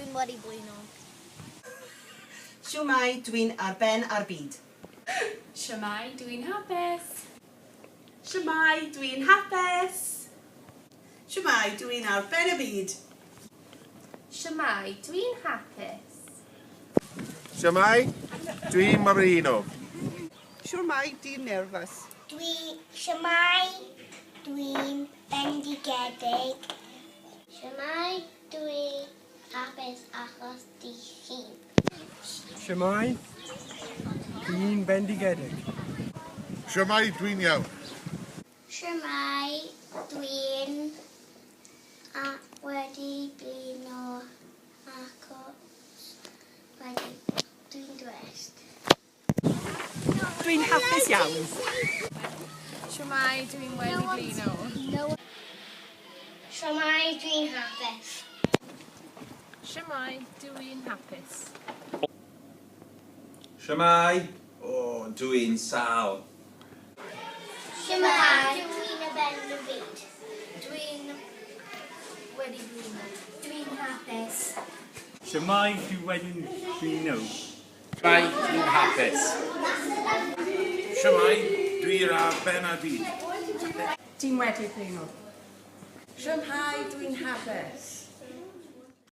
Dwi'n wedi blino. Shwmae, dwi'n ar ben ar byd. Shwmae, dwi'n hapus. Shwmae, dwi'n hapus. Shwmae, dwi'n ar ben y byd. Shwmae, dwi'n hapus. Shwmae, dwi'n marino. Shwmae, dwi'n nerfus. Shwmae, dwi'n bendigedig. Shwmae, dwi'n hapus achos di chi. Shwmae, dwi'n bendigedig. Shwmae, dwi'n iawn. Shwmae, dwi'n wedi blino achos dwi'n drest. Dwi'n hapus iawn. Shwmae, dwi'n wedi blino. Shwmae, dwi'n hapus. Shwmae, dwi'n hapus. Shwmae, dwi'n sal. Shwmae, dwi'n y ben y byd. Dwi'n wedi blino. Dwi'n hapus. Shwmae, dwi wedi blino. Shwmae, dwi'n hapus. Shwmae, dwi'n ar ben ar byd. Dwi'n wedi blino. Shwmae, dwi'n hapus.